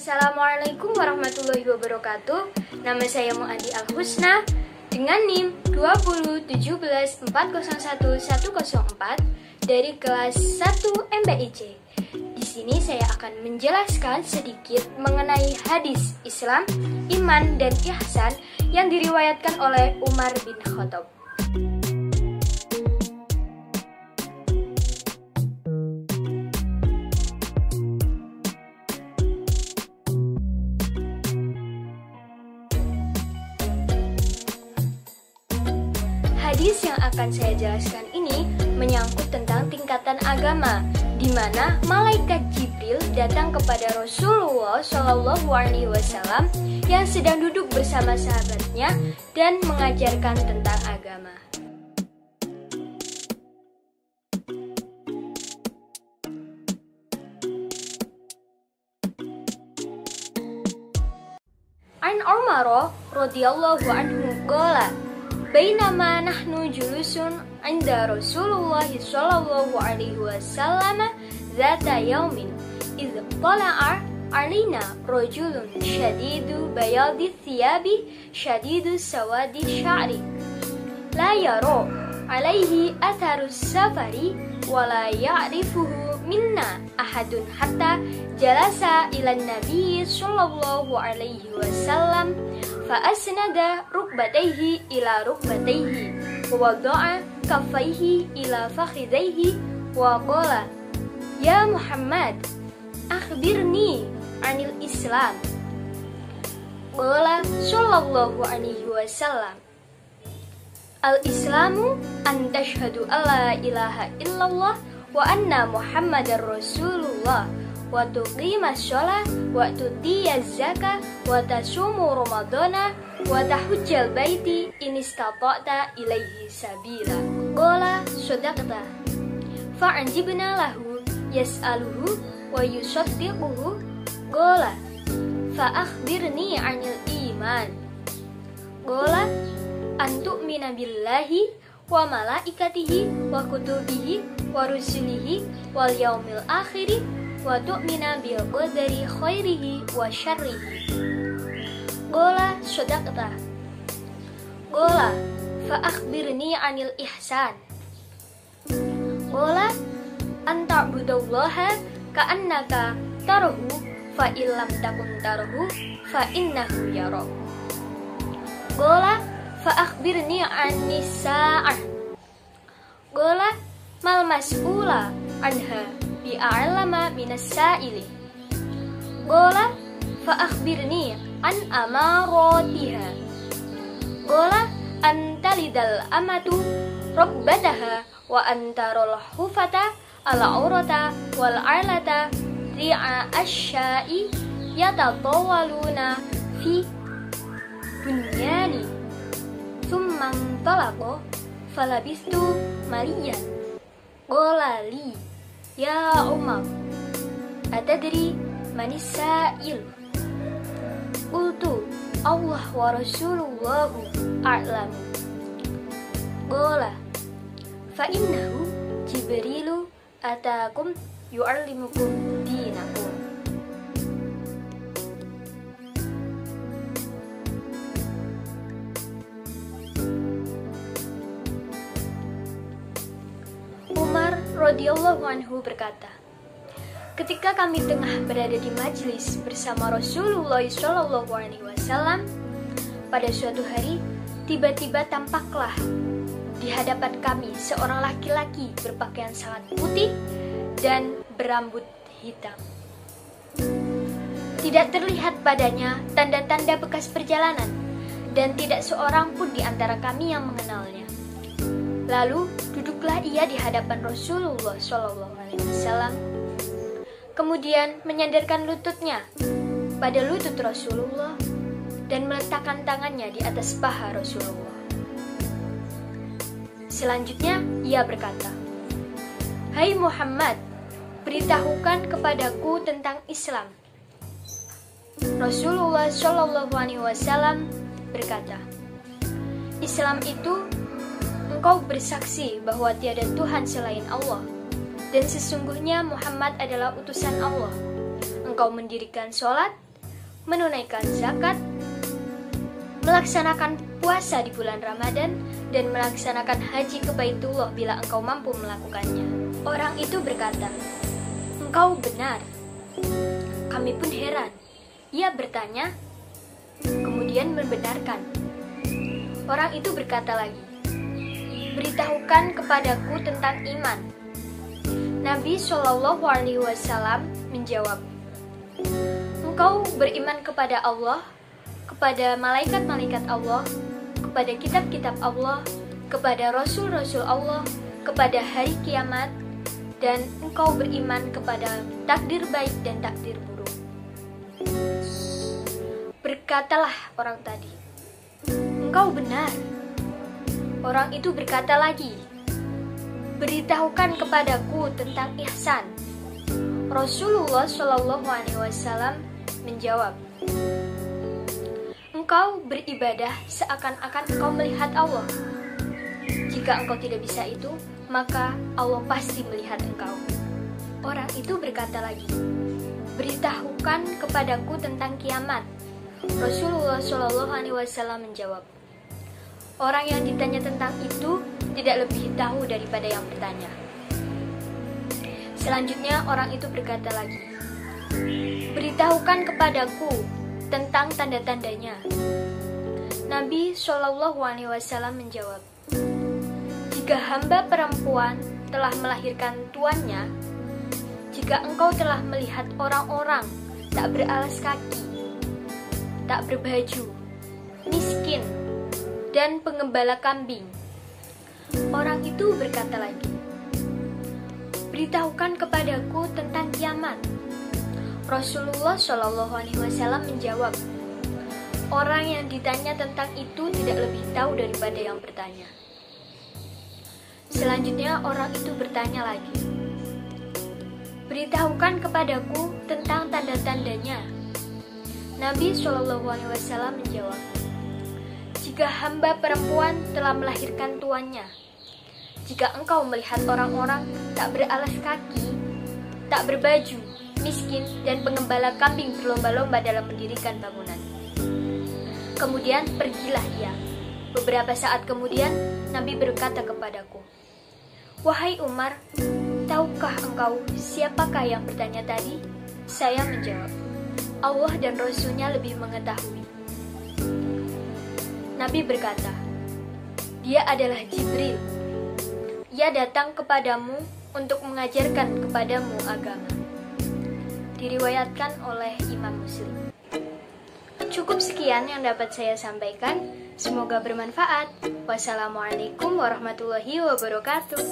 Assalamualaikum warahmatullahi wabarakatuh. Nama saya Muadi Al-Husna dengan NIM 20174010104 dari kelas 1 MBIC. Di sini saya akan menjelaskan sedikit mengenai hadis Islam, iman, dan ihsan yang diriwayatkan oleh Umar bin Khattab. Hadis yang akan saya jelaskan ini menyangkut tentang tingkatan agama, di mana malaikat Jibril datang kepada Rasulullah SAW yang sedang duduk bersama sahabatnya dan mengajarkan tentang agama. An Umar radhiyallahu anhu qala bainama nahnu julusun 'inda Rasulullah sallallahu alaihi wasallam zata yaumin idh tala'a 'alaina rajulun shadidu bayadi thiyabi shadidu sawadi sya'ri la yara 'alaihi atharus safari wa la ya'rifuhu minna ahadun hatta jalasa ila nabi sallallahu alaihi wasallam fa asnada rukbatayhi ila rukbatayhi wa wada'a kaffayhi ila fakhidayhi wa qala ya Muhammad akhbirni anil Islam. Qala sallallahu alaihi wasallam al-Islamu an tashhadu alla ilaha illallah wa anna Muhammadar Rasulullah wa tuqimas shalah wa tutiyaz zakah wa tasumu ramadana wa tahujjal baiti in istata'ta ilaihi sabila. Qala sadaqta fa'anjibna lahu yas'aluhu wa yusaddiquhu. Qala fa akhbirni 'anil iman. Qala an tu'mina billahi wa malaikatihi wa kutubihi wa rusulihi wal yaumil akhiri wa tu'mina bil qadari khairihi wa syarrihi. Qala sadaqta. Qala fa akhbirni 'anil ihsan. Qala an ta'budallaha ka'annaka tarahu fa illam takun tarahu fa innahu yarak. Qala fa akhbirni 'anis sa'ah. Qala mal mas'ula anha bi'a'lama minas sa'ili. Qala fa akhbirni an amaratiha. Qala an talidal amatu rabbataha wa antarul hufata al-aurata wal arlata ri'a asya'i yatatawaluna fi bunyani thumma talaqa falabistu maliyan. Qala li ya Umar atadri manis sa'il. Qultu Allah wa Rasulullahu a'lam. Qala fa innahu Jibrilu atakum yu'allimukum dinakum. Umar radhiyallahu anhu berkata, ketika kami tengah berada di majelis bersama Rasulullah sallallahu alaihi wasallam, pada suatu hari tiba-tiba tampaklah di hadapan kami seorang laki-laki berpakaian sangat putih dan berambut hitam. Tidak terlihat padanya tanda-tanda bekas perjalanan dan tidak seorang pun di antara kami yang mengenalnya. Lalu duduklah ia di hadapan Rasulullah SAW. Kemudian menyandarkan lututnya pada lutut Rasulullah dan meletakkan tangannya di atas paha Rasulullah. Selanjutnya ia berkata, hai Muhammad, beritahukan kepadaku tentang Islam. Rasulullah SAW berkata, Islam itu engkau bersaksi bahwa tiada Tuhan selain Allah dan sesungguhnya Muhammad adalah utusan Allah. Engkau mendirikan sholat menunaikan zakat, melaksanakan puasa di bulan Ramadan, dan melaksanakan haji ke Baitullah bila engkau mampu melakukannya. Orang itu berkata, engkau benar. Kami pun heran. Ia bertanya, kemudian membenarkan. Orang itu berkata lagi, beritahukan kepadaku tentang iman. Nabi Shallallahu Alaihi Wasallam menjawab, engkau beriman kepada Allah, kepada malaikat-malaikat Allah, kepada kitab-kitab Allah, kepada rasul-rasul Allah, kepada hari kiamat, dan engkau beriman kepada takdir baik dan takdir buruk. Berkatalah orang tadi, engkau benar. Orang itu berkata lagi, beritahukan kepadaku tentang ihsan. Rasulullah Shallallahu Alaihi Wasallam menjawab, engkau beribadah seakan-akan engkau melihat Allah. Jika engkau tidak bisa itu, maka Allah pasti melihat engkau. Orang itu berkata lagi, beritahukan kepadaku tentang kiamat. Rasulullah Shallallahu Alaihi Wasallam menjawab, orang yang ditanya tentang itu tidak lebih tahu daripada yang bertanya. Selanjutnya orang itu berkata lagi, beritahukan kepadaku tentang tanda-tandanya. Nabi Shallallahu Alaihi Wasallam menjawab, jika hamba perempuan telah melahirkan tuannya, jika engkau telah melihat orang-orang tak beralas kaki, tak berbaju, miskin, dan pengembala kambing. Orang itu berkata lagi, beritahukan kepadaku tentang kiamat. Rasulullah Shallallahu Alaihi Wasallam menjawab, orang yang ditanya tentang itu tidak lebih tahu daripada yang bertanya. Selanjutnya orang itu bertanya lagi, beritahukan kepadaku tentang tanda-tandanya. Nabi Shallallahu Alaihi Wasallam menjawab, jika hamba perempuan telah melahirkan tuannya, jika engkau melihat orang-orang tak beralas kaki, tak berbaju, miskin, dan pengembala kambing berlomba-lomba dalam mendirikan bangunan. Kemudian pergilah ia. Beberapa saat kemudian Nabi berkata kepadaku, wahai Umar, tahukah engkau siapakah yang bertanya tadi? Saya menjawab, Allah dan Rasul-Nya lebih mengetahui. Nabi berkata, dia adalah Jibril. Ia datang kepadamu untuk mengajarkan kepadamu agama. Diriwayatkan oleh Imam Muslim. Cukup sekian yang dapat saya sampaikan. Semoga bermanfaat. Wassalamualaikum warahmatullahi wabarakatuh.